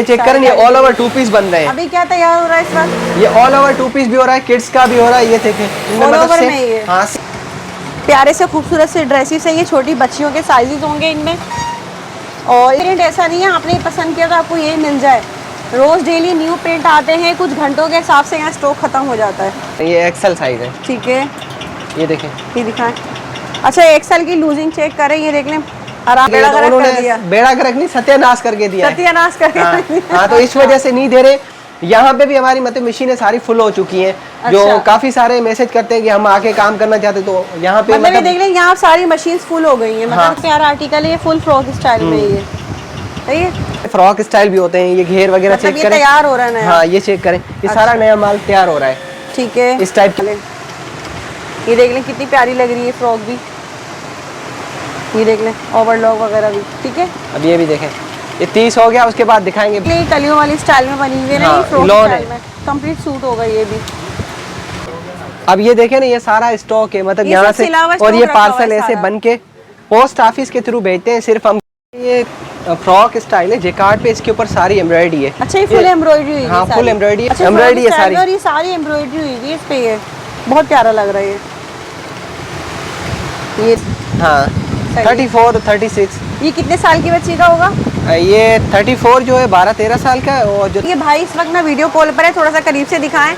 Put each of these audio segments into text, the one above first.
Check करें, ये all over 2 piece बन रहे हैं। अभी क्या तैयार हो रहा है इस वक्त? ये ऑल ओवर 2 पीस भी हो रहा है, किड्स का भी हो रहा है। ये देखें ऑल ओवर में ये हाँ प्यारे से खूबसूरत से ड्रेसेस हैं। ये छोटी बच्चियों के साइजेस होंगे इनमें। और प्रिंट ऐसा नहीं है आपने पसंद किया तो आपको ये मिल जाए। रोज डेली न्यू प्रिंट आते हैं, कुछ घंटों के हिसाब से यहाँ स्टॉक खत्म हो जाता है। ये एक्सेल साइज है। ठीक है, ये देखें, ये दिखाएं। अच्छा, एक्सेल की लूजिंग चेक करें, ये देख लें। बेड़ा गर्क नहीं, सत्यानाश करके दिया, सत्यानाश करके। हाँ, तो इस वजह से नहीं दे रहे। यहाँ पे भी हमारी मतलब मशीनें सारी फुल हो चुकी हैं। अच्छा। जो काफी सारे मैसेज करते हैं कि हम आके काम करना चाहते, तो यहाँ पे मतलब देख लें, यहाँ सारी मशीन फुल हो गई हैं। मतलब प्यारा आर्टिकल है, ये फुल फ्रॉक स्टाइल में। ये सही है, फ्रॉक स्टाइल भी होते हैं। ये घेर वगैरह मतलब चेक करें, तैयार हो रहा है नया। हाँ, ये चेक करें, ये सारा नया माल तैयार हो रहा है। ठीक है, इस टाइप की। ये देख लें कितनी प्यारी लग रही है फ्रॉक भी। ये देख लें ओवरलॉक वगैरह भी। ठीक है, अब ये भी देखें, ये 30 हो गया। उसके बाद दिखाएंगे। ये कलियों वाली स्टाइल में बनी हुई है ना, फ्रॉक स्टाइल में कंप्लीट सूट होगा ये भी। अब ये देखें ना, ये सारा स्टॉक है, मतलब यहाँ से, और ये पार्सल ऐसे बन के पोस्ट ऑफिस के थ्रू भेजते हैं। सिर्फ हम ये फ्रॉक स्टाइल है, जेकार्ड पे इसके ऊपर सारी एम्ब्रॉयडरी है। अच्छा, ये फुल एम्ब्रॉयडरी हुई है? हाँ, फुल एम्ब्रॉयडरी है सारी, और ये सारी एम्ब्रॉयडरी हुई है इस पे। ये बहुत प्यारा लग रहा है ये। हाँ, 34 36। ये कितने साल की बच्ची का होगा? ये 34 जो है 12-13 साल का है। और जो ये भाई इस वक्त ना वीडियो कॉल पर है, थोड़ा सा करीब से दिखाएं।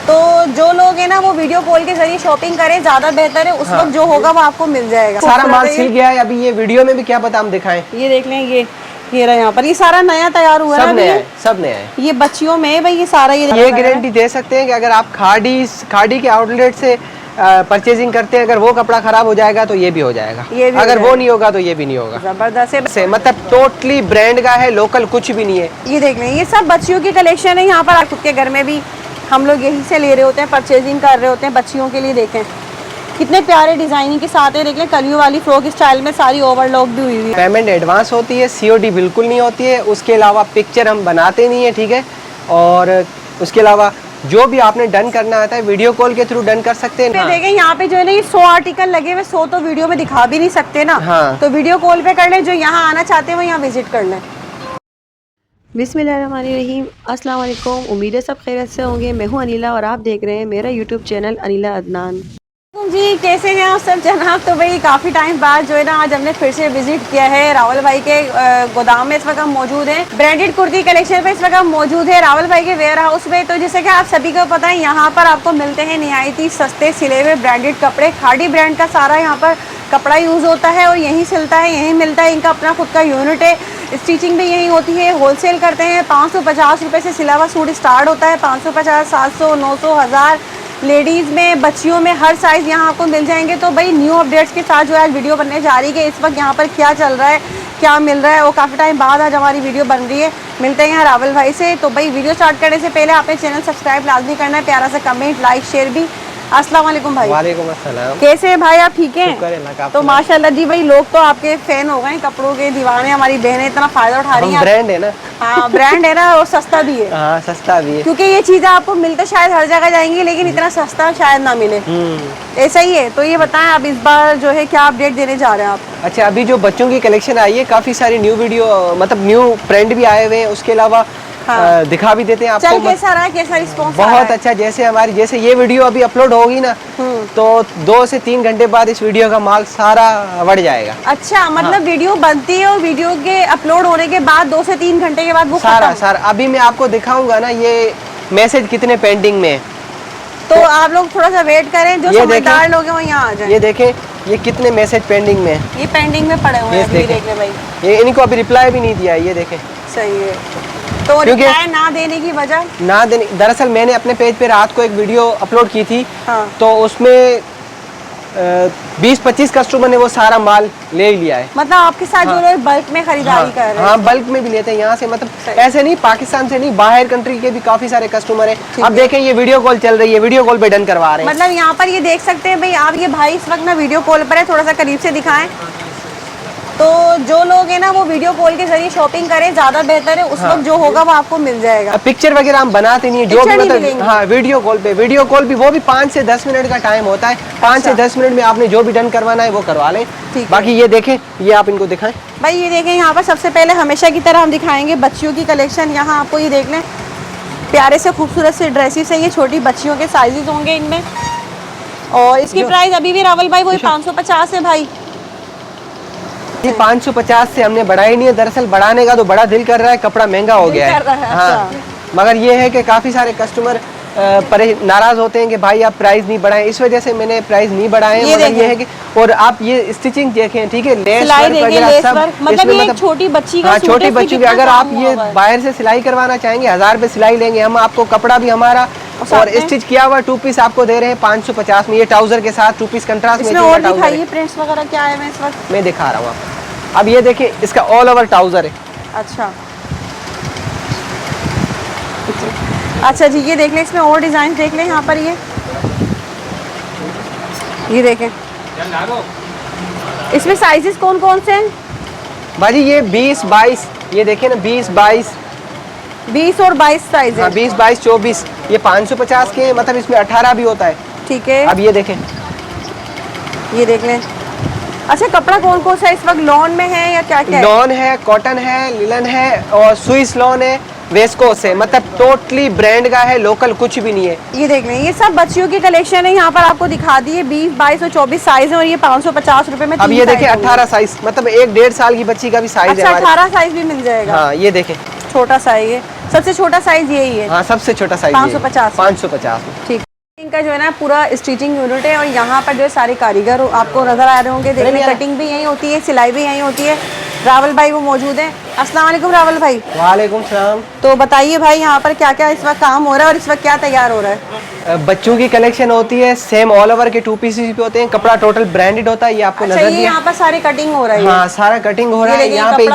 तो जो लोग हैं ना वो वीडियो कॉल के जरिए शॉपिंग करें, ज्यादा बेहतर है। उस वक्त जो होगा वो आपको मिल जाएगा। सारा माल सिल गया है। अभी ये वीडियो में भी क्या पता हम दिखाएं। ये देख लें, ये रहा यहाँ पर, ये सारा नया तैयार हुआ है। सब नया है, सब नया है। ये बच्चियों में भाई ये सारा ये गारंटी दे सकते हैं कि अगर आप खाड़ी के आउटलेट से परचेजिंग करते हैं, अगर वो कपड़ा खराब हो जाएगा तो ये भी हो जाएगा, अगर वो नहीं होगा तो ये भी नहीं होगा। जबरदस्त है, मतलब टोटली ब्रांड का है, लोकल कुछ भी नहीं है। ये देख लें, ये सब बच्चियों की कलेक्शन है। यहाँ पर खुद के घर में भी हम लोग यही से ले रहे होते हैं, परचेजिंग कर रहे होते हैं बच्चियों के लिए। देखें कितने प्यारे डिजाइनिंग के साथ है। देख लें कलियों वाली फ्रॉक स्टाइल में, सारी ओवरलॉक भी हुई है। पेमेंट एडवांस होती है, COD बिल्कुल नहीं होती है। उसके अलावा पिक्चर हम बनाते नहीं है, ठीक है। और उसके अलावा जो भी आपने डन करना आता है वीडियो कॉल के थ्रू डन कर सकते हैं। देखें यहाँ पे जो है ना, ये 100 आर्टिकल लगे हुए, 100 तो वीडियो में दिखा भी नहीं सकते ना। हाँ। तो वीडियो कॉल पे कर लें, जो यहाँ आना चाहते हैं वो यहाँ विजिट कर लें। बिस्मिल्लाहिर्रहमानिर्रहीम, अस्सलाम वालेकुम। उम्मीद है सब खैरियत से होंगे। मैं हूँ अनिला और आप देख रहे हैं मेरा यूट्यूब चैनल अनिला अदनान। जी, कैसे हैं आप सब जनाब? तो भाई काफ़ी टाइम बाद जो है ना आज हमने फिर से विजिट किया है रावल भाई के गोदाम में। इस वक्त हम मौजूद हैं ब्रांडेड कुर्ती कलेक्शन पे। इस वक्त हम मौजूद है रावल भाई के वेयर हाउस में। तो जैसे कि आप सभी को पता है, यहाँ पर आपको मिलते हैं निहायती सस्ते सिले हुए ब्रांडेड कपड़े। खाड़ी ब्रांड का सारा यहाँ पर कपड़ा यूज़ होता है और यहीं सिलता है, यहीं मिलता है। इनका अपना खुद का यूनिट है, स्टिचिंग भी यहीं होती है। होलसेल करते हैं। 550 रुपये से सिला हुआ सूट स्टार्ट होता है। 550, 700, 900, 1000। लेडीज़ में, बच्चियों में, हर साइज़ यहाँ आपको मिल जाएंगे। तो भाई न्यू अपडेट्स के साथ जो आज वीडियो बनने जा रही है, इस वक्त यहाँ पर क्या चल रहा है, क्या मिल रहा है, वो काफ़ी टाइम बाद आज हमारी वीडियो बन रही है। मिलते हैं यहाँ रावल भाई से। तो भाई वीडियो स्टार्ट करने से पहले आपने चैनल सब्सक्राइब लाजमी करना है, प्यारा सा कमेंट, लाइक, शेयर भी। अस्सलाम वालेकुम भाई। वालेकुम अस्सलाम। कैसे हैं भाई आप? ठीक हैं? तो माशाल्लाह जी भाई, लोग तो आपके फैन हो गए, कपड़ों के दीवाने। हमारी बहनें इतना फायदा उठा रही हैं। ब्रांड है ना। हाँ, ब्रांड है ना, और सस्ता भी है। हाँ, सस्ता भी है, क्योंकि ये चीजें आपको मिलते शायद हर जगह जाएंगी, लेकिन इतना सस्ता शायद ना मिले। ऐसा ही है। तो ये बताएं आप इस बार जो है क्या अपडेट देने जा रहे हैं आप? अच्छा, अभी जो बच्चों की कलेक्शन आई है, काफी सारी न्यू वीडियो, मतलब न्यू प्रिंट भी आए हुए हैं। उसके अलावा हाँ। दिखा भी देते हैं आपको। कैसा रहा, कैसा रिस्पॉन्स? बहुत अच्छा। जैसे ये वीडियो अभी अपलोड होगी ना, तो 2 से 3 घंटे बाद इस वीडियो का माल सारा बढ़ जाएगा। अच्छा, मतलब हाँ। वीडियो बनती है और वीडियो के अपलोड होने के बाद 2 से 3 घंटे के बाद वो सारा अभी मैं आपको दिखाऊंगा ना ये मैसेज कितने पेंडिंग में। तो आप लोग थोड़ा सा वेट करें, जो समझदार लोग हैं वो यहाँ आ जाएं। ये देखें, ये कितने मैसेज पेंडिंग में, ये पेंडिंग में पड़े हुए हैं। देख ले भाई, ये इनको अभी रिप्लाई भी नहीं दिया। ये देखें, सही है। तो रिप्लाई ना देने की वजह? दरअसल मैंने अपने पेज पे रात को एक वीडियो अपलोड की थी। हाँ। तो उसमें 20-25 कस्टमर ने वो सारा माल ले लिया है। मतलब आपके साथ हाँ। जो लोग बल्क में खरीदारी कर रहे हैं? हाँ, बल्क में भी लेते हैं यहाँ से। मतलब ऐसे नहीं, पाकिस्तान से नहीं, बाहर कंट्री के भी काफी सारे कस्टमर हैं। अब देखें, ये वीडियो कॉल चल रही है, वीडियो कॉल पे डन करवा रहे हैं। मतलब यहाँ पर ये देख सकते हैं भाई आप, ये भाई इस वक्त ना वीडियो कॉल पर है। थोड़ा सा करीब से दिखाएं। तो जो लोग हैं ना वो वीडियो कॉल के जरिए शॉपिंग करें, ज्यादा बेहतर है। उस वक्त जो होगा वो आपको मिल जाएगा। पिक्चर वगैरह हम बनाते नहीं है, जो भी मतलब हाँ वीडियो कॉल पे, वीडियो कॉल भी वो भी 5 से 10 मिनट का टाइम होता है। 5 से 10 मिनट में आपने जो भी डन करवाना है वो करवा लें। बाकी ये देखें, ये आप इनको दिखाएं भाई। ये देखें यहाँ पर सबसे पहले हमेशा की तरह हम दिखाएंगे बच्चियों की कलेक्शन। यहाँ आपको ये देख लें, प्यारे से खूबसूरत से ड्रेसेस है। ये छोटी बच्चियों के साइजेस होंगे इनमें। और इसकी प्राइस अभी भी रावल भाई वही 550 है भाई। ये 550 से हमने बढ़ाई नहीं है। दरअसल बढ़ाने का तो बड़ा दिल कर रहा है, कपड़ा महंगा हो गया है। हाँ, मगर ये है कि काफ़ी सारे कस्टमर नाराज होते हैं कि भाई आप प्राइस नहीं बढ़ाएं, इस वजह से मैंने प्राइस नहीं बढ़ाए। मगर ये है कि और आप ये स्टिचिंग देखें, ठीक है, लेस वर्क वगैरह सब, मतलब ये छोटी बच्ची का, छोटी बच्ची की अगर आप ये बाहर से सिलाई करवाना चाहेंगे 1000 रुपये सिलाई लेंगे हम, आपको कपड़ा भी हमारा और स्टिच किया हुआ 2 पीस आपको दे रहे हैं 550 में। ये ट्राउजर के साथ 2 पीस कंट्रास्ट में। और दिखाइए प्रिंट्स वगैरह क्या है इस वक्त, मैं दिखा रहा हूँ आपको। अब ये देखिए, इसका ऑल ओवर ट्राउजर है। अच्छा जी, ये देख लें, इसमें और डिजाइन देख लें। यहाँ पर ये देखें, इसमें साइजेस कौन कौन से हैं भाजी? ये 20, 22, ये देखें ना, 20, 22, 20 और 22 साइज है। 20, 22, 24। ये 550 के हैं, मतलब इसमें 18 भी होता है। ठीक है, अब ये देखें, ये देख लें। अच्छा, कपड़ा कौन कौन सा इस वक्त लॉन में है या क्या क्या है? लॉन है, कॉटन है, लिलन है और स्विस लॉन है, वेस्कोस है। मतलब टोटली ब्रांड का है, लोकल कुछ भी नहीं है। ये देख लें, ये सब बच्चियों की कलेक्शन है। यहाँ पर आपको दिखा दिए 20, 22 और 24 साइज है और ये 550 रुपए में। अब ये देखें 18 साइज, मतलब 1-1.5 साल की बच्ची का भी साइज है। 18 साइज भी मिल जाएगा। हाँ, ये देखें, छोटा साइज है, सबसे छोटा साइज यही है। हाँ, सबसे छोटा साइज 550। ठीक, इनका जो है ना पूरा स्टिचिंग यूनिट है और यहाँ पर जो है सारे कारीगर आपको नजर आ रहे होंगे। देखिए, कटिंग भी यही होती है, सिलाई भी यही होती है। रावल भाई वो मौजूद हैं। अस्सलाम वालेकुम रावल भाई। वालेकुम सलाम। तो बताइए भाई, यहाँ पर क्या क्या इस वक्त काम हो रहा है और इस वक्त क्या तैयार हो रहा है? बच्चों की कलेक्शन होती है, सेम ऑल ओवर के 2 पीसेस भी होते हैं। कपड़ा टोटल ब्रांडेड होता है, ये आपको नजर दिया। यहाँ पर सारे कटिंग हो रहा है। हाँ, सारा कटिंग हो रहा है यहाँ पे।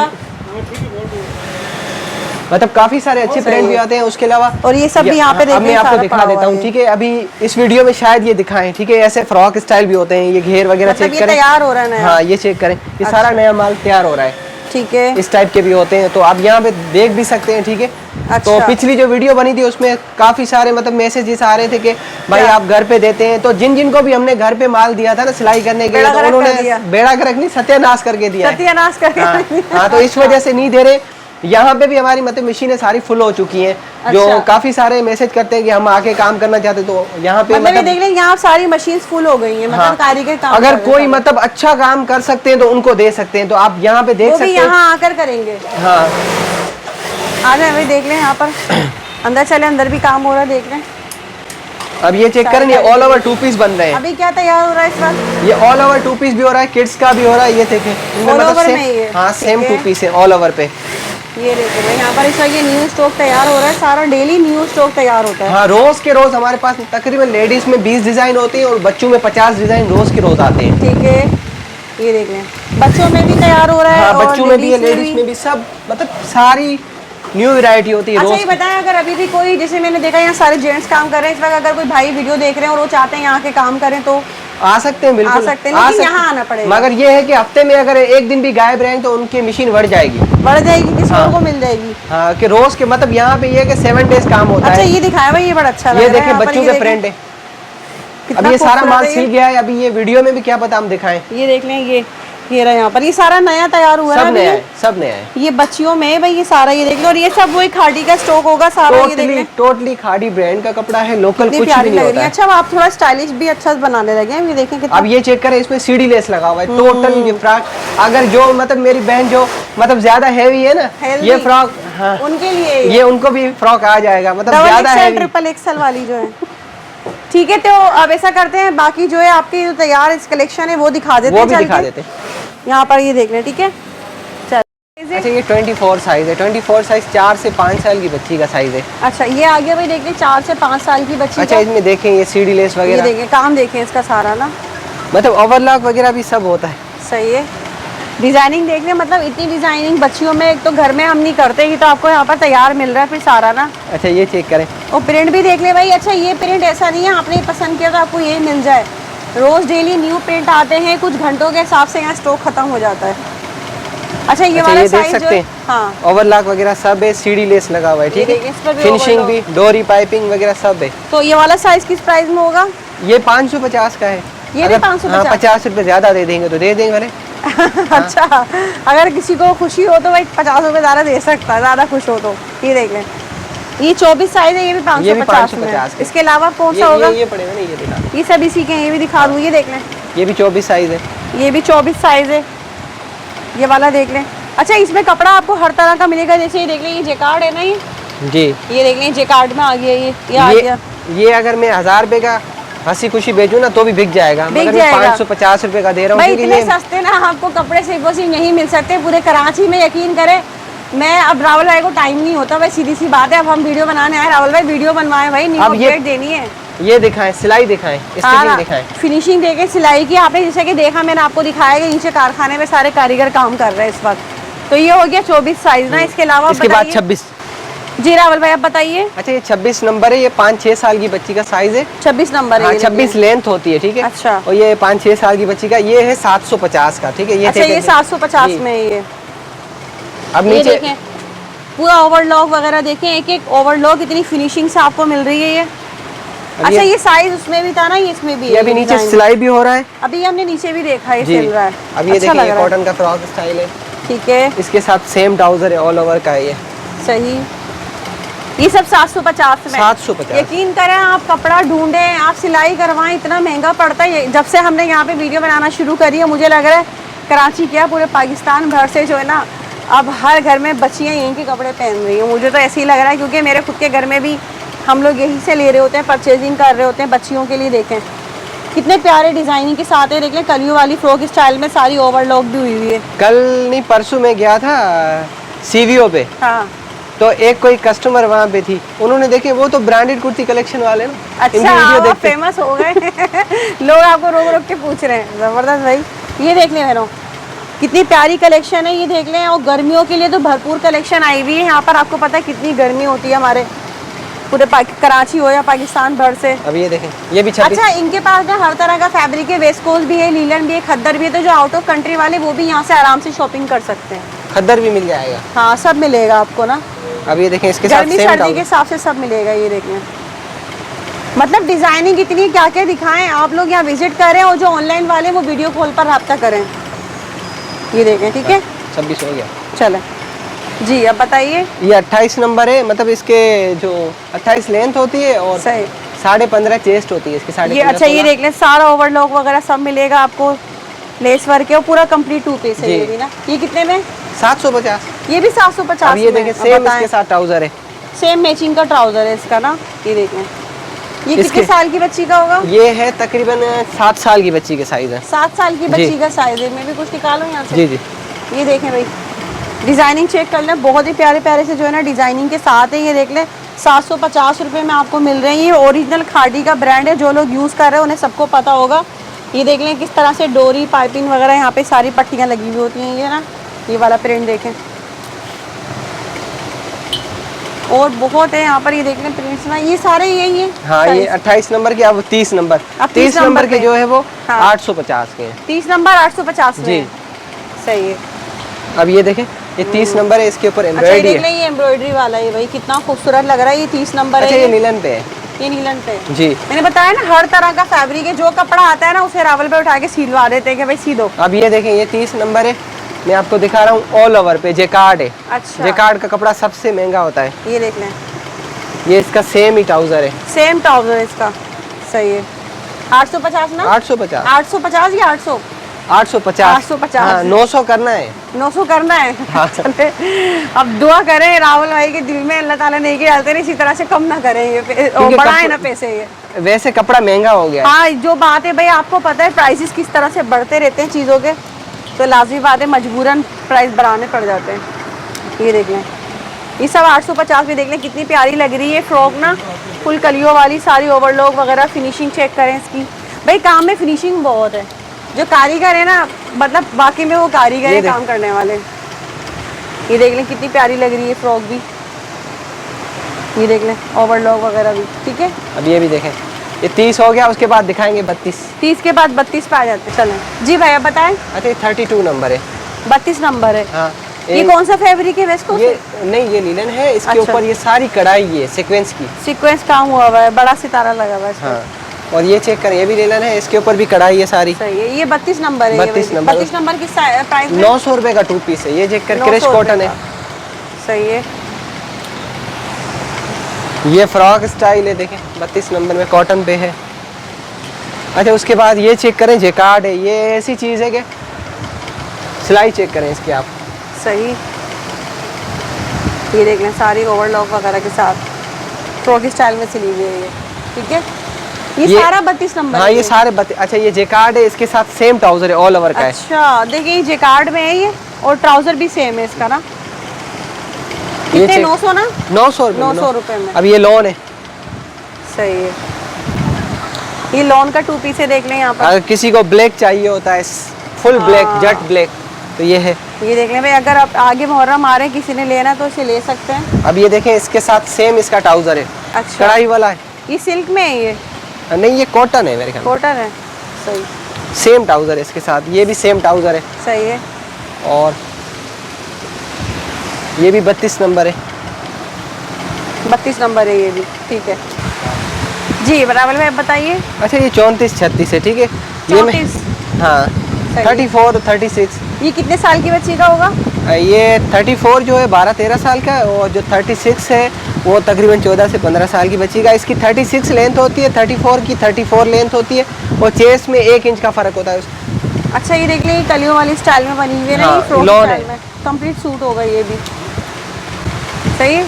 मतलब काफी सारे अच्छे प्रिंट भी आते हैं उसके अलावा। और ये सब भी यहाँ पे देखिए, मैं आपको दिखा देता हूँ, ठीक है। अभी इस वीडियो में शायद ये दिखाएं, ठीक है। ऐसे फ्रॉक स्टाइल भी होते हैं, ये घेर वगैरह चेक करें, तैयार हो रहा है। हाँ, ये चेक करें, ये सारा नया माल तैयार हो रहा है। ठीक है, इस टाइप के भी होते हैं, तो आप यहाँ पे देख भी सकते हैं, ठीक है। तो पिछली जो वीडियो बनी थी उसमें काफी सारे मतलब मैसेजेस आ रहे थे कि भाई आप घर पे देते हैं। तो जिन जिनको भी हमने घर पे माल दिया था ना सिलाई करने के लिए, तो उन्होंने बेड़ा गर्क नहीं, सत्यानाश करके दिया। सत्यानाश करके। हाँ, तो इस वजह से नहीं दे रहे। यहाँ पे भी हमारी मतलब मशीनें सारी फुल हो चुकी हैं। जो काफी सारे मैसेज करते हैं कि हम आके काम करना चाहते, तो यहाँ पे मतलब देख लें, यहाँ सारी मशीन फुल हो गई हैं। मतलब कारीगर काम अगर कोई मतलब अच्छा काम कर सकते हैं तो उनको दे सकते हैं, तो आप यहाँ पे देख सकते हैं। यहाँ आकर करेंगे। हाँ, आ जाए भाई, देख लें यहाँ पर अंदर चले, अंदर भी काम हो रहा है, देख लें। अब ये चेक करें, ये ऑल ओवर 2 पीस बन रहे हैं। अभी क्या तैयार हो रहा है इस वक्त? ये ऑल ओवर 2 पीस भी हो रहा है, किड्स का भी हो रहा है। ये देखें, हाँ, सेम 2 पीस है ऑल ओवर पे। ये देखिए यहाँ पर इसका ये न्यू स्टॉक तैयार हो रहा है, सारा डेली न्यू स्टॉक तैयार होता है। हाँ, रोज के रोज हमारे पास तकरीबन लेडीज में 20 डिजाइन होती है और बच्चों में 50 डिजाइन रोज के रोज आते हैं। ठीक है, ये देख लें, बच्चों में भी तैयार हो रहा है। हाँ, बच्चों में भी है, लेडीज में भी, सब मतलब सारी न्यू वैरायटी होती है। अच्छा, ये बताएं, अगर अभी भी कोई, जैसे मैंने देखा यहाँ सारे जेंट्स काम कर रहे हैं इस वक्त, अगर कोई भाई वीडियो देख रहे हैं और वो चाहते हैं यहाँ के काम करें तो आ सकते हैं, बिल्कुल आ सकते हैं, लेकिन यहाँ आना पड़ेगा। मगर ये है कि हफ्ते में अगर एक दिन भी गायब रहेंगे तो उनकी मशीन बढ़ जाएगी, किसी और को मिल जाएगी। हाँ, कि रोज के मतलब यहाँ पे ये कि 7 डेज काम होता है। अच्छा, ये दिखाया भाई, ये बड़ा अच्छा लग रहा है। ये देखिए, बच्चों के प्रिंट है। अब ये सारा माल सिल गया है, अभी ये वीडियो में भी क्या पता हम दिखाएं। ये देख लें, ये रहा यहाँ पर, ये सारा नया तैयार हुआ है। सब नया है, सब नया है। ये बच्चियों में भाई, ये सारा ये देख लो, और ये सब वही खाड़ी का स्टॉक होगा सारा। ये देख लें, टोटली खाड़ी ब्रांड का कपड़ा है, लोकल कुछ भी नहीं होता है। अच्छा, आप थोड़ा स्टाइलिश भी अच्छा बनाने लगे हैं, ये देखें कितना। अब ये चेक करें, इसमें सीढ़ी लेस लगा हुआ है टोटल। ये फ्रॉक, अगर जो मतलब मेरी बहन जो मतलब ज्यादा हैवी है ना, ये फ्रॉक, हाँ, उनके लिए ये उनको भी फ्रॉक आ जाएगा, मतलब ज्यादा हैवी, ट्रिपल एक्सल वाली जो है। ठीक है, तो अब ऐसा करते हैं, बाकी जो है आपकी जो तैयार इस कलेक्शन है वो दिखा देते हैं, दिखा देते हैं। यहाँ पर ये देख लें, ठीक है। अच्छा, ये 24 साइज है। 24 साइज 4 से 5 साल की बच्ची का साइज है। अच्छा, ये आ गया भाई, देख लें 4 से 5 साल की बच्ची। अच्छा, इसमें देखें ये सीढ़ी लेस वगैरह, देखें काम, देखें इसका सारा ना, मतलब ओवरलॉक वगैरह भी सब होता है। सही है, डिजाइनिंग देख लें, मतलब इतनी डिजाइनिंग बच्चियों में एक तो घर में हम नहीं करते, ये तो आपको यहाँ पर तैयार मिल रहा है फिर सारा ना। अच्छा, ये चेक करें, और प्रिंट भी देख ले भाई। अच्छा, ये प्रिंट ऐसा नहीं है आपने पसंद किया तो आपको ये मिल जाए, रोज डेली न्यू प्रिंट आते हैं, कुछ घंटों के हिसाब से यहाँ स्टॉक खत्म हो जाता है। अच्छा ये वाला ये देख साइज जो सकते है, हैं हाँ ओवरलॉक वगैरह सब है, सीढ़ी लेस लगा हुआ है, ठीक देखिए, इस पर है, भी फिनिशिंग भी, overlock। डोरी पाइपिंग वगैरह सब है। तो ये वाला साइज किस प्राइस में होगा? ये 550 का है। ये भी 550? हाँ 50 रुपए ज्यादा दे देंगे तो दे देंगे वाले। अच्छा, अगर किसी को खुशी हो तो भाई 50 रुपए ज़्यादा दे सकता है, ज़्यादा खुश हो तो। ये देख लें, ये 24 साइज है, ये भी 550 में है। इसके अलावा कौन सा होगा? ये पड़ेगा नहीं, ये दिखा, ये सब इसी के हैं, ये भी दिखा दूँ, ये देख लें, ये भी 24 साइज है। ये भी 24 साइज है, ये वाला देख लें। अच्छा इसमें कपड़ा आपको हर तरह का मिलेगा, जैसे ये देख लें, ये जेकार्ड है ना, ये जी ये देख लें, जेकार्ड में आ गया, ये आ गया। ये अगर मैं 1000 रुपए का हंसी खुशी बेचूं ना तो भी बिक जाएगा, बिक मगर जाएगा। मैं 550 रुपए का दे रहा हूँ भाई क्योंकि इतने ये सस्ते ना आपको कपड़े सिर्फ और सिर्फ नहीं मिल सकते पूरे कराची में, यकीन करें। मैं अब रावल भाई को टाइम नहीं होता भाई, सीधी सी बात है, अब हम वीडियो बनाने आए, रावल भाई वीडियो बनवाए भाई, न्यू अब ये- अपडेट देनी है। ये दिखाएं, सिलाई दिखाएं, स्टिचिंग दिखाएं। फिनिशिंग देके सिलाई की आपने जैसे कि देखा, मैंने आपको दिखाया कि नीचे कारखाने में सारे कारीगर काम कर रहे हैं इस वक्त। तो ये हो गया 24 साइज ना, इसके अलावा इसके बाद बताइए। 26। जी रावल भाई आप बताइए। अच्छा ये 26 नंबर है, ये 5-6 साल की बच्ची का साइज है। 26 नंबर है हाँ ये 26 लेंथ होती है, ठीक है। अच्छा। और ये 5-6 साल की बच्ची का ये है 750 का, ठीक है। ये अच्छा ये 750 में है ये। अब ये नीचे देखें पूरा ओवरलॉक वगैरह देखें, एक एक ओवरलॉक इतनी फिनिशिंग से आपको मिल रही है ये। अच्छा ये साइज उसमें भी था ना, ये इसमें भी ये है, अभी नीचे डिजाइन। सिलाई भी हो रहा है। अभी हमने नीचे भी देखा है, जी। सिल रहा है। अब ये अच्छा लग देखिए रहा है। कॉटन का फ्रॉक स्टाइल है, ठीक है, इसके साथ सेम ट्राउजर है, ऑल ओवर का है ये। सही। ये सब 750 में। 750। यकीन करें आप कपड़ा ढूंढें, आप सिलाई करवाएं, इतना महंगा पड़ता है। जब से हमने यहाँ पे वीडियो बनाना शुरू करी है, मुझे लग रहा है कराची क्या पूरे पाकिस्तान भर से जो है ना, अब हर घर में बच्चियाँ यहीं के कपड़े पहन रही हैं। मुझे तो ऐसे ही लग रहा है, क्योंकि मेरे खुद के घर में भी हम लोग यहीं से ले रहे होते हैं, परचेजिंग कर रहे होते हैं बच्चियों के लिए। देखें कितने प्यारे डिजाइनिंग के साथ है, देख लें कलियों वाली फ्रॉक स्टाइल में, सारी ओवरलॉक भी हुई हुई है। कल नहीं परसों में गया था सीवीओ पे, हाँ तो एक कोई कस्टमर वहाँ पे थी, उन्होंने देखे वो तो ब्रांडेड कुर्ती कलेक्शन वाले ना, इनकी अच्छा वीडियो आप देखते फेमस हो गए लोग आपको रोक रोक के पूछ रहे हैं, जबरदस्त भाई। ये देख लें बहनों कितनी प्यारी कलेक्शन है, ये देख लें। और गर्मियों के लिए तो भरपूर कलेक्शन आई हुई है यहाँ पर। आपको पता है कितनी गर्मी होती है हमारे पूरे कराची हो या पाकिस्तान भर से। अब ये देखें, ये भी 26। अच्छा इनके पास ना हर तरह का फैब्रिक है, वेस्ट कोस्ट भी है, लीलन भी है, खद्दर भी है। तो जो आउट ऑफ कंट्री वाले वो भी यहाँ से आराम से शॉपिंग कर सकते हैं। खद्दर भी मिल जाएगा। हाँ सब मिलेगा आपको ना, अब ये देखें इसके साथ गर्मी सेम सर्दी के ट्राउजर। हिसाब से सब मिलेगा। ये देखिए मतलब डिजाइनिंग इतनी, क्या क्या दिखाएं। आप लोग यहाँ विजिट करें और जो ऑनलाइन वाले वो वीडियो कॉल पर रब्ता करें। ये देखें, ठीक है 26 हो गया। चलें जी, अब बताइए। ये 28 नंबर है, मतलब इसके जो 28 लेंथ होती है और सही 15.5 चेस्ट होती है इसकी। 15.5 ये अच्छा ये देख लें, सारा ओवरलॉक वगैरह सब मिलेगा आपको, लेस वर्क है और पूरा कंप्लीट 2 पीस है ये भी ना। ये कितने में? 750। ये भी 750। अब ये देखें सेम इसके साथ ट्राउजर है, सेम मैचिंग का ट्राउजर है इसका ना। ये देखें ये कितने साल की बच्ची का होगा? ये है तकरीबन 7 साल की बच्ची के साइज है। 7 साल की बच्ची का साइज है। मैं भी कुछ निकालूं यहाँ से। जी जी। ये देखें भाई, डिजाइनिंग चेक कर लें, बहुत ही प्यारे प्यारे से जो है ना डिजाइनिंग के साथ है। ये देख लें 750 रुपये में आपको मिल रहे हैं। ये ओरिजिनल खादी का ब्रांड है, जो लोग यूज़ कर रहे हैं उन्हें सबको पता होगा। ये देख लें किस तरह से डोरी पाइपिंग वगैरह यहाँ पे सारी पट्टियाँ लगी हुई होती हैं। ये ना ये वाला प्रिंट देखें, और बहुत है यहाँ पर। ये देख लें प्रिंट्स ना, ये सारे यही है। हाँ ये 28 नंबर की, अब 30 नंबर। अब 30 नंबर के पे। जो है वो हाँ। 850 के हैं। 30 नंबर 850 में जी। है। सही है। अब ये देखें, ये 30 नंबर है, इसके ऊपर अच्छा ये एम्ब्रॉयडरी देख है। लें, ये एम्ब्रॉयडरी वाला है भाई, कितना खूबसूरत लग रहा है। ये 30 नंबर अच्छा है। ये नीलन पे है। ये नीलन पे है। जी। मैंने बताया ना हर तरह का फैब्रिक है, जो कपड़ा आता है ना उसे रावल पे उठा के सिलवा देते हैं कि भाई सी दो। अब ये देखें, ये 30 नंबर है, मैं आपको दिखा रहा हूँ ऑल ओवर पे जेकार्ड है। अच्छा जेकार्ड का कपड़ा सबसे महंगा होता है। ये देख लें, ये इसका सेम ही ट्राउजर है। सेम ट्राउजर इसका। सही है। 850 ना? 850। 850 या 800? 850। 850। हाँ 900 करना है। 900 करना है। हाँ। चले अब दुआ करें रावल भाई के दिल में अल्लाह ताला नहीं के डालते नहीं, इसी तरह से कम ना करें ये क्योंकि बढ़ाए ना पैसे ये। वैसे कपड़ा महंगा हो गया है। हाँ जो बात है भाई, आपको पता है प्राइसेस किस तरह से बढ़ते रहते हैं चीज़ों के, तो लाजमी बात है मजबूरन प्राइस बढ़ाने पड़ जाते हैं। ये देख लें, ये सब 850 में। देख लें कितनी प्यारी लग रही है फ्रॉक ना, फुल कलियों वाली, सारी ओवरलॉक वगैरह। फिनिशिंग चेक करें इसकी भाई, काम में फिनिशिंग बहुत है। जो कारीगर है ना, मतलब बाकी में वो कारीगर है काम करने वाले। ये देख लें कितनी प्यारी लग रही है फ्रॉक भी। ये देख लें ओवरलॉक वगैरह भी, ठीक है। अब ये भी देखें, ये 30 हो गया, उसके बाद दिखाएंगे 32। 30 के बाद 32 पे आ जाते हैं। चलें जी भाई अब बताएं। अच्छा ये 32 नंबर है। 32 नंबर है। हाँ, ये कौन सा फैब्रिक है वेस्को? ये नहीं, ये लिनन है। इसके ऊपर ये सारी कढ़ाई है सीक्वेंस की, सीक्वेंस काम हुआ हुआ है, बड़ा सितारा लगा हुआ है इसमें। हाँ, और ये चेक करें, ये भी लिनन है, इसके ऊपर भी कढ़ाई है सारी। सही है। ये 32 नंबर है। 32 नंबर। 32 नंबर की प्राइस 900 रुपए का 2 पीस है। ये चेक कर, क्रश 900 कॉटन है। सही है। ये फ्रॉक स्टाइल है, देखें 32 नंबर में कॉटन पे है। अच्छा, उसके बाद ये चेक करें, जेकार्ड है। ये ऐसी चीज़ है कि सिलाई चेक करें इसकी आप। सही। ये देख लें, सारी ओवरलॉक वगैरह के साथ फ्रॉक स्टाइल में सिली हुई है ये। ठीक है, ये सारा 32 नंबर। हाँ, ये सारे अच्छा, ये जेकार्ड है, इसके साथ सेम ट्राउजर है, ऑल ओवर का है। अच्छा, देखिए ये जेकार्ड में है ये, और ट्राउजर भी सेम है इसका ना। ये कितने? 900 ना? 900 रुपए में। अब ये लॉन है। सही है। ये लॉन का 2 पीस है, देख लें यहाँ पर। अगर किसी को ब्लैक चाहिए होता है, फुल ब्लैक, जट ब्लैक, तो ये है। ये देख लें भाई, अगर आप आगे मुहर्रम आ रहे हैं, किसी ने लेना तो इसे ले सकते हैं। अब ये देखें, इसके साथ सेम इसका ट्राउजर है। अच्छा, कढ़ाई वाला है। ये सिल्क में है ये? नहीं, ये कॉटन है मेरे ख्याल में। कॉटन है। सही। सेम ट्राउजर है इसके साथ, ये भी सेम ट्राउजर है। सही है। और ये भी 32 नंबर है। 32 नंबर है ये भी। ठीक है जी, बराबर में बताइए। अच्छा, ये 34-36 है। ठीक है, ये 34। हाँ, 34 36। ये कितने साल की बच्ची का होगा? ये 34 जो है 12-13 साल का है, और जो 36 है वो तकरीबन 14 से 15 साल की बच्ची का। इसकी 36 लेंथ होती है, 34 की 34 लेंथ होती है, और चेस्ट में 1 इंच का फ़र्क होता है उसका। अच्छा, ये देख लें, कलियों वाली स्टाइल में बनी हुई है ना, हाँ, ये फ्रॉक लॉन स्टाइल है। में कंप्लीट सूट होगा ये भी। सही है।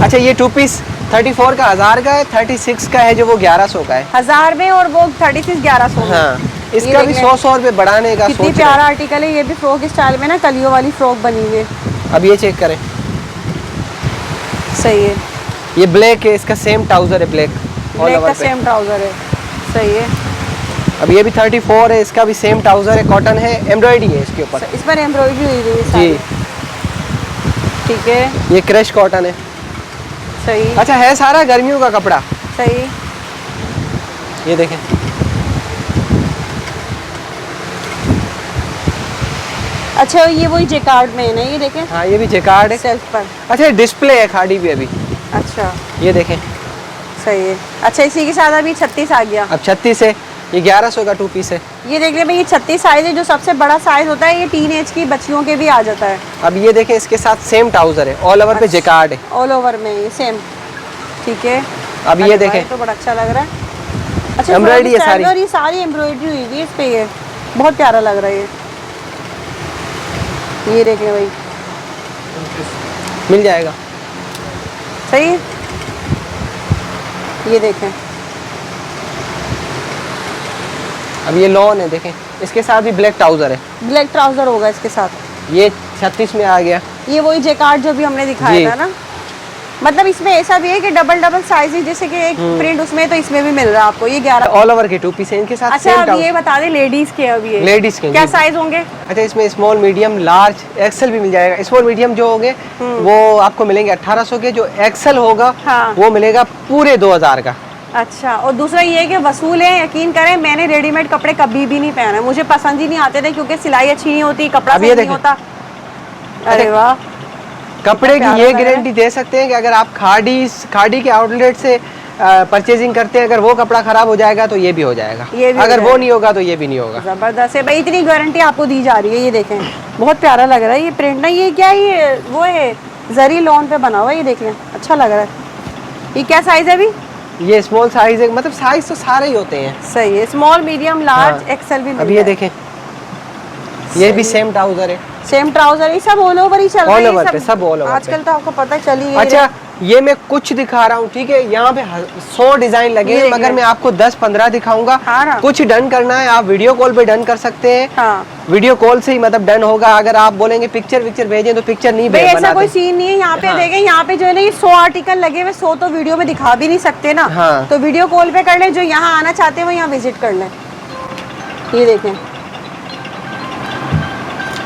अच्छा, ये 2 पीस 34 का 1000 का है, 36 का है जो वो 1100 का है। 1000 में, और वो 36 1100 में। हाँ, इसका भी 100 रुपये बढ़ाने का कितनी सोच प्यारा आर्टिकल है। ये भी फ्रॉक स्टाइल में ना, कलियों वाली फ्रॉक बनी हुई है। अब ये चेक करें, सही है। ये ब्लैक है, इसका सेम ट्राउजर है, ब्लैक ब्लैक का सेम ट्राउजर है। सही है। अब ये भी 34 है, इसका भी सेम ट्राउजर है, कॉटन है, एम्ब्रॉयडरी है इसके ऊपर। इस पर एम्ब्रॉयडरी हुई हुई है जी। सारी। ठीक है, ये क्रश कॉटन है। सही। अच्छा, है सारा गर्मियों का कपड़ा। सही। ये देखें, अच्छा, ये वही जेकार्ड में है ना, ये देखें। हाँ, ये भी जेकार्ड है। सेल्फ पर। अच्छा, डिस्प्ले है खाड़ी भी अभी। अच्छा, ये देखें, सही है। अच्छा, इसी के साथ अभी 36 आ गया। अब 36 है, ये 1100 का 2 पीस है। ये देख ले भाई, ये 36 साइज है, जो सबसे बड़ा साइज होता है, ये टीन एज की बच्चियों के भी आ जाता है। अब ये देखें, इसके साथ सेम ट्राउजर है, ऑल ओवर पे जेकार्ड है। ऑल ओवर में ये सेम। ठीक है। अब ये देखें, तो बड़ा अच्छा लग रहा है। अच्छा, एम्ब्रॉयडरी है सारी। और ये सारी एम्ब्रॉयडरी हुई हुई है इस पे, ये बहुत प्यारा लग रहा है ये देख ले भाई, मिल जाएगा। सही है। ये देखें, अब ये लॉन है, देखें, इसके साथ भी ब्लैक ट्राउजर है। ब्लैक ट्राउजर होगा इसके साथ। ये 36 में आ गया। ये वही जेकार्ड जो भी हमने दिखाया था ना, मतलब इसमें ऐसा भी है कि डबल डबल साइज है, जैसे कि एक प्रिंट उसमें, तो इसमें भी मिल रहा है आपको। ये 11 ऑल ओवर के 2 पीस है, इनके साथ अच्छा, अब ये बता दें लेडीज के, अब ये लेडीज के क्या साइज होंगे? अच्छा, इसमें स्मॉल, मीडियम, लार्ज, एक्सेल भी मिल जाएगा। स्मॉल मीडियम जो होंगे वो आपको मिलेंगे 1800 के, जो एक्सेल होगा वो मिलेगा पूरे 2000 का। अच्छा, और दूसरा ये है कि वसूल है, यकीन करें, मैंने रेडीमेड कपड़े कभी भी नहीं पहने, मुझे पसंद ही नहीं आते थे, क्योंकि सिलाई अच्छी नहीं होती, कपड़ा सही नहीं होता। अरे वाह, कपड़े की ये गारंटी दे सकते हैं कि अगर आप खाड़ी के आउटलेट से परचेजिंग करते हैं, अगर वो कपड़ा खराब हो जाएगा तो ये भी हो जाएगा, अगर वो नहीं होगा तो ये भी नहीं होगा। जबरदस्त है भाई, इतनी गारंटी आपको दी जा रही है। ये देखें, बहुत प्यारा लग रहा है ये प्रिंट ना। ये क्या, ये वो है जरी लॉन पे बना हुआ है, ये देख लें, अच्छा लग रहा है। ये क्या साइज है अभी? ये स्मॉल साइज है, मतलब साइज तो सारे ही होते हैं। सही है, स्मॉल, मीडियम, लार्ज, एक्सेल भी। अब ये देखें, ये भी सेम ट्राउजर है, सेम ट्राउजर, ये सब ऑल ओवर ही चल रहा है। ऑल ओवर पे, सब ऑल ओवर पे। आजकल तो आपको पता चली गई। अच्छा, ये मैं कुछ दिखा रहा हूँ, ठीक है, यहाँ पे 100 डिजाइन लगे हैं, मगर मैं आपको 10-15 दिखाऊंगा। हाँ, कुछ डन करना है आप वीडियो कॉल पे डन कर सकते हैं। हाँ, वीडियो कॉल से ही मतलब डन होगा। अगर आप बोलेंगे पिक्चर भेजें तो पिक्चर नहीं भेज, ऐसा कोई सीन नहीं है। यहाँ पे देखें, यहाँ पे जो है ना, ये 100 आर्टिकल लगे हुए, 100 तो वीडियो में दिखा भी नहीं सकते ना। हाँ। तो वीडियो कॉल पे कर लें, जो यहाँ आना चाहते हैं वो यहाँ विजिट कर लें। ये देखें,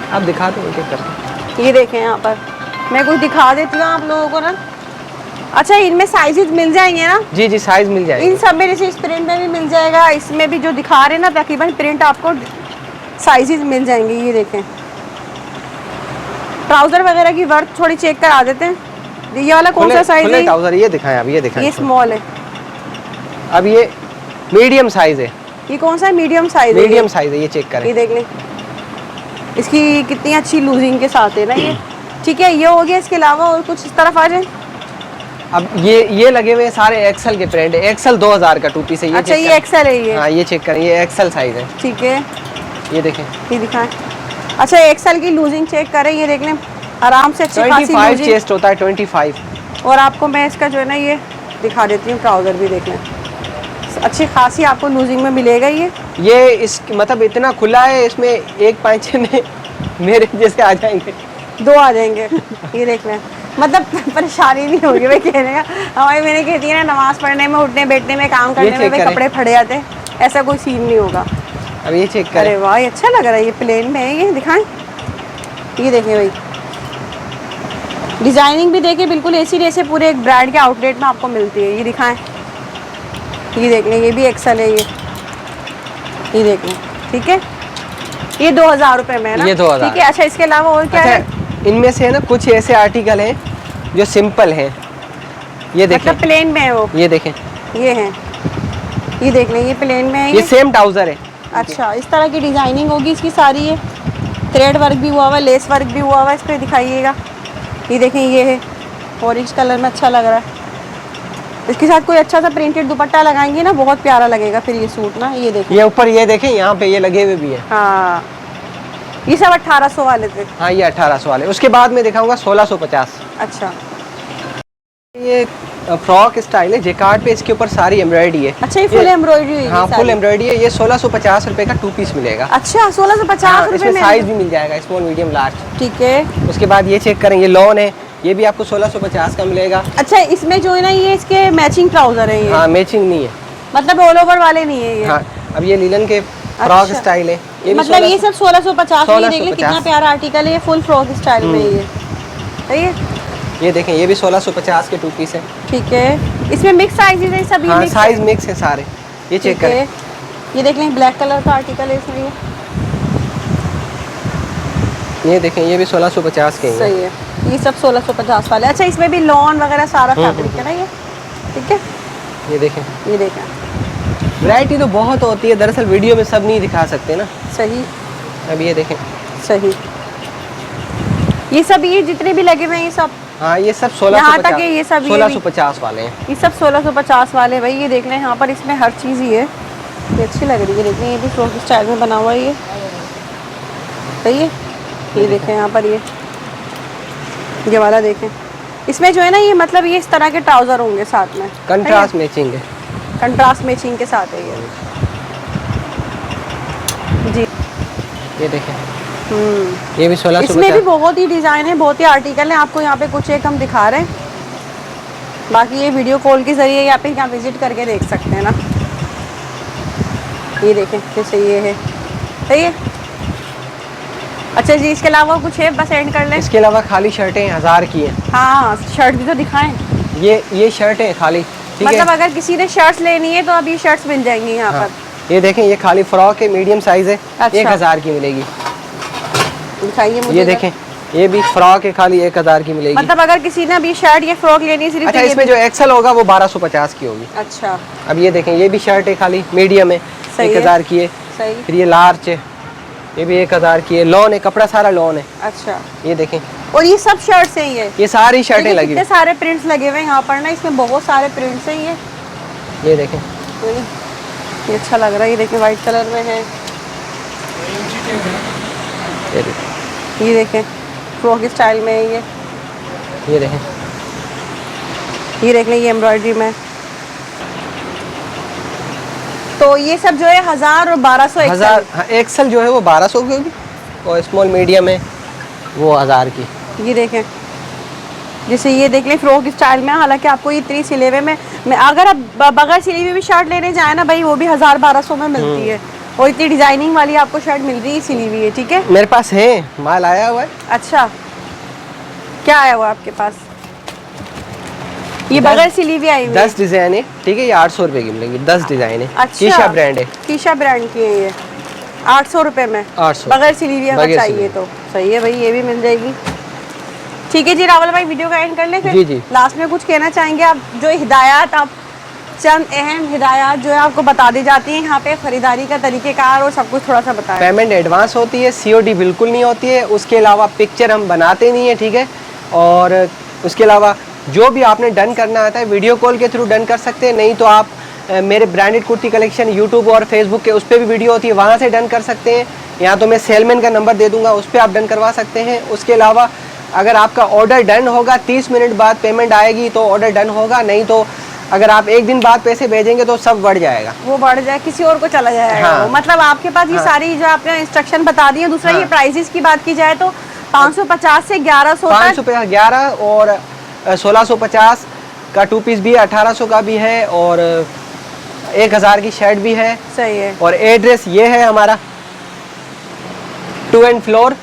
आप दिखा दो एक-एक करके। ये देखें, यहाँ पर मैं कुछ दिखा देती हूँ आप लोगों को ना। अच्छा, इनमें साइजेस मिल जाएंगे ना? जी जी, साइज मिल जाएगा। इन सब में, जैसे इस प्रिंट में भी मिल जाएगा, इसमें भी जो दिखा रहे हैं ना तकरीबन प्रिंट, आपको साइजेस मिल जाएंगे। ये देखें, ट्राउजर वगैरह की वर्क थोड़ी चेक करा देते हैं। ये वाला कौन सा साइज है? ट्राउजर ये दिखाएं, अब ये दिखाएं। ये स्मॉल है, अब ये मीडियम साइज है। ये कौन सा है? मीडियम साइज है। मीडियम साइज है, ये चेक करें। ये देख लें, इसकी कितनी अच्छी लूजिंग के साथ है ना ये। ठीक है, ये हो गया। इसके अलावा और कुछ इस तरफ आ जाए। अब ये लगे हुए सारे एक्सेल के प्रिंट है। एक्सेल 2000 का 2 पीस है ये। अच्छा, ये एक्सेल है ये? हाँ, ये चेक करें, ये एक्सेल साइज है। ठीक है, ये देखें, ये दिखाएं। अच्छा, एक्सेल की लूजिंग चेक करें, ये देख लें आराम से अच्छी खासी 25 चेस्ट होता है, 25। और आपको मैं इसका जो है ना ये दिखा देती हूँ, ट्राउजर भी देख लें, अच्छी खासी आपको लूजिंग में मिलेगा ये इस मतलब इतना खुला है, इसमें एक पाँचे में मेरे जैसे आ जाएंगे, 2 आ जाएंगे। ये देख लें, मतलब परेशानी नहीं होगी भाई कहने का। हमारी मैंने कहती है ना, नमाज पढ़ने में, उठने बैठने में, काम करने में भाई कपड़े फट जाते हैं, ऐसा कोई सीन नहीं होगा। अब ये चेक करें। अरे वाह, ये अच्छा लग रहा है, ये प्लेन में है, ये दिखाएं। ये देखें भाई, डिजाइनिंग भी देखें, बिल्कुल ऐसी जैसे पूरे एक ब्रांड के आउटलेट में आपको मिलती है। ये दिखाएं, ये देख लें, ये भी एक्सेल है ये देख लें। ठीक है, ये 2000 रुपये में है ना? ये 2000। ठीक है। अच्छा, इसके अलावा और क्या है? इनमें से ना कुछ ऐसे आर्टिकल हैं जो सिंपल हैं, ये देखें, मतलब प्लेन में है वो। ये देखें, ये है, ये देख लें, ये प्लेन में है ये सेम ट्राउजर है। अच्छा, इस तरह की डिजाइनिंग होगी इसकी सारी। ये थ्रेड वर्क भी हुआ हुआ, लेस वर्क भी हुआ हुआ, इस पर दिखाइएगा। ये देखें, ये है ऑरेंज कलर में, अच्छा लग रहा है। इसके साथ कोई अच्छा सा प्रिंटेड दुपट्टा लगाएंगे ना, बहुत प्यारा लगेगा फिर ये सूट ना। ये देखें, ये ऊपर ये देखें, यहाँ पे ये लगे हुए भी है। हाँ, ये सब 1800 वाले थे। हाँ, ये 1800 वाले। उसके बाद में दिखाऊंगा 1650। अच्छा, ये फ्रॉक स्टाइल है, जेकार्ड पे इसके ऊपर सारी एम्ब्रॉयडरी है। अच्छा, ये फुल एम्ब्रॉयडरी है? हाँ, फुल एम्ब्रॉयडरी है। ये 1650 रुपए का 2 पीस मिलेगा। अच्छा, 1650 रुपए में साइज भी मिल जाएगा, स्मॉल, मीडियम, लार्ज। ठीक है। उसके बाद ये चेक करें, ये लॉन है, ये भी आपको 1650 का मिलेगा। अच्छा, इसमें जो है ना ये इसके मैचिंग ट्राउजर है ये? हाँ, मैचिंग नहीं है, मतलब ऑल ओवर वाले नहीं है ये? हाँ। अब ये लीलन के फ्रॉक स्टाइल है, ये मतलब ये सब 1650 में। देख ले 1650। कितना प्यारा आर्टिकल है, ये फुल फ्रॉक स्टाइल में ये। सही है। ये देखें, ये भी 1650 के 2 पीस है। ठीक है, इसमें मिक्स साइजेस है सभी? हाँ, साइज मिक्स है सारे। ये चेक करें, ये देख लें, ब्लैक कलर का आर्टिकल है इसमें ये देखें, ये भी 1650 के हैं। सही है, ये सब 1650 वाले। अच्छा, इसमें भी लॉन वगैरह सारा फैब्रिक है ना ये? ठीक है, ये देखें, ये देखें, वैरायटी तो बहुत होती है, दरअसल वीडियो में सब नहीं दिखा सकते ना। सही। अब ये देखें, सही, ये सब ये जितने भी लगे हुए हैं ये सब? हाँ, ये सब यहाँ तक है ये सब? 1650 वाले हैं। ये सब 1650 वाले भाई। ये देख लें, यहाँ पर इसमें हर चीज़ ही है, ये अच्छी लग रही है। देख लें, ये भी फ्रॉक स्टाइल में बना हुआ है ये। सही है। ये देखें, यहाँ पर ये वाला देखें, इसमें जो है ना ये मतलब ये इस तरह के ट्राउजर होंगे साथ में, कंट्रास्ट मैचिंग है। कंट्रास्ट मैचिंग के साथ है ये जी। ये देखें, ये भी 1650। इसमें भी बहुत ही डिज़ाइन है, बहुत ही आर्टिकल है। आपको यहाँ पे कुछ एक हम दिखा रहे हैं, बाकी ये वीडियो कॉल के ज़रिए या फिर यहाँ विजिट करके देख सकते हैं ना। ये देखें, जैसे ये है। सही है। अच्छा जी, इसके अलावा कुछ है? बस एंड कर लें। इसके अलावा खाली शर्टें 1000 की हैं। हाँ, शर्ट भी तो दिखाएं। ये शर्टें खाली, ठीक है। मतलब अगर किसी ने शर्ट्स लेनी है तो अब ये शर्ट्स मिल जाएंगी यहाँ पर। ये देखें, ये खाली फ्रॉक है, मीडियम साइज है। अच्छा। 1000 की मिलेगी। दिखाइए मुझे। ये देखें, ये भी फ्रॉक है, खाली 1000 की मिलेगी। मतलब अगर किसी ने अभी शर्ट या फ्रॉक लेनी है सिर्फ, अच्छा, तो इसमें जो एक्सेल होगा वो 1250 की होगी। अच्छा। अब ये देखें, ये भी शर्ट है, खाली मीडियम है, 1000 की है। सही। फिर ये लार्ज है, ये भी 1000 की है। लॉन है, कपड़ा सारा लॉन है। अच्छा। ये देखें, और ये सब शर्ट्स हैं ये सारी शर्टें लगी कितने सारे प्रिंट्स लगे हुए हैं यहाँ पर ना, इसमें बहुत सारे प्रिंट्स हैं ये देखें, ये अच्छा लग रहा है। ये देखें, वाइट कलर में है। ये देखें, फ्रॉक स्टाइल में है ये देखें, ये देख लें, ये एम्ब्रॉयडरी में। तो ये सब जो है 1000 और 1200। एक्सेल जो है वो 1200 की होगी, और स्मॉल मीडियम है वो 1000 की। ये देखें, जैसे ये देख लें फ्रॉक स्टाइल में। हालांकि आपको ये 3 सिले हुए में अगर आप बगैर सिली हुई भी शर्ट लेने जाए ना भाई, वो भी 1000-1200 में मिलती है। और इतनी डिजाइनिंग वाली आपको शर्ट मिल रही है सिली हुई है। ठीक है, मेरे पास है, माल आया हुआ है। अच्छा, क्या आया हुआ आपके पास? ये बगैर सिली हुई आई हुई 10 डिजाइन है, ठीक है। ये 800 रुपए की मिलेगी, 10 डिजाइन है। अच्छा, कीशा ब्रांड है। कीशा ब्रांड की है ये, 800 रुपए में 800 बगैर सिली हुई अगर बगैर चाहिए सिली। तो। सही है भाई, ये भी मिल जाएगी। ठीक है जी रावल भाई, वीडियो का एंड कर ले फिर। जी जी। लास्ट में कुछ कहना चाहेंगे आप, जो हिदायत आप, चंद अहम हिदायत जो है आपको बता दी जाती है यहाँ पे, खरीदारी का तरीक़ेकार और सब कुछ थोड़ा सा बताएं। पेमेंट एडवांस होती है, COD बिल्कुल नहीं होती है, उसके अलावा पिक्चर हम बनाते नहीं है, ठीक है। और उसके अलावा जो भी आपने डन करना आता है वीडियो कॉल के थ्रू डन कर सकते हैं, नहीं तो आप मेरे ब्रांडेड कुर्ती कलेक्शन यूट्यूब और फेसबुक के उस पर भी वीडियो होती है, वहाँ से डन कर सकते हैं। यहाँ तो मैं सेलमैन का नंबर दे दूँगा, उस पर आप डन करवा सकते हैं। उसके अलावा अगर आपका ऑर्डर डन होगा 30 मिनट बाद पेमेंट आएगी तो ऑर्डर डन होगा, नहीं तो अगर आप एक दिन बाद पैसे भेजेंगे तो सब बढ़ जाएगा, वो बढ़ जाए, किसी और को चला जाएगा। हाँ। मतलब आपके पास ये सारी जो आपने इंस्ट्रक्शन बता दी है। दूसरा ये प्राइसेस की बात की जाए तो 550 से 1100 तक, 511 और 1650 का 2 पीस भी है, 1800 का भी है और 1000 की शर्ट भी है। सही है। और एड्रेस ये है हमारा 2 and floor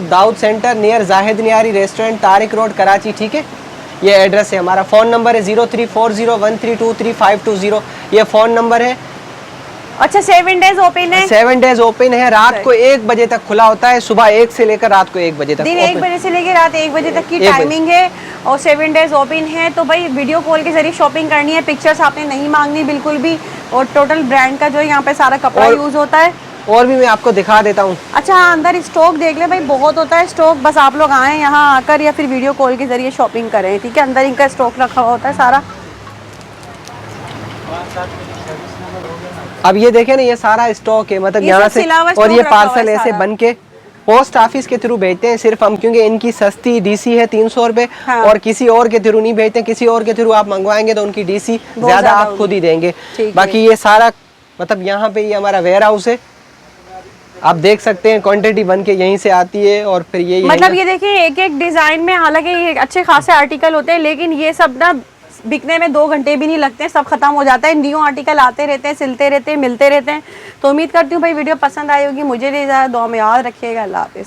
Dawood centre near Zahid Nihari restaurant, Tariq road, Karachi, ठीक है। ये एड्रेस है हमारा। फ़ोन नंबर है 034013233520, ये फ़ोन नंबर है। अच्छा 7 डेज ओपन है? 7 डेज ओपन है, रात को 1 बजे तक खुला होता है, सुबह 1 से लेकर रात को 1 बजे तक। दिन 1 बजे से लेकर रात 1 बजे तक की टाइमिंग है और 7 डेज ओपन है। तो भाई वीडियो कॉल के जरिए शॉपिंग करनी है, पिक्चर्स आपने नहीं मांगनी बिल्कुल भी, और टोटल ब्रांड का जो यहाँ पे सारा कपड़ा यूज होता है। और भी मैं आपको दिखा देता हूँ। अच्छा हाँ, अंदर स्टॉक देख ले भाई, बहुत होता है स्टॉक, बस आप लोग आए यहाँ आकर या फिर वीडियो कॉल के जरिए शॉपिंग करें, ठीक है। अंदर इनका स्टॉक रखा हुआ होता है सारा। अब ये देखें ना, ये सारा स्टॉक है, मतलब यहाँ से, और ये पार्सल ऐसे बन के पोस्ट ऑफिस के थ्रू भेजते हैं सिर्फ हम, क्योंकि इनकी सस्ती DC है 300 रुपये। हाँ। और किसी और के थ्रू नहीं भेजते, किसी और के थ्रू आप मंगवाएंगे तो उनकी DC ज़्यादा आप खुद ही देंगे। बाकी ये सारा मतलब यहाँ पे ये हमारा वेयर हाउस है, आप देख सकते हैं, क्वांटिटी बन के यहीं से आती है। और फिर ये मतलब ये देखिए एक एक डिजाइन में, हालांकि ये अच्छे खासे आर्टिकल होते हैं, लेकिन ये सब ना बिकने में 2 घंटे भी नहीं लगते, सब खत्म हो जाता है। न्यू आर्टिकल आते रहते हैं, सिलते रहते हैं, मिलते रहते हैं। तो उम्मीद करती हूँ भाई वीडियो पसंद आई होगी। मुझे दुआ में याद रखिएगा। अल्लाह हाफिज़।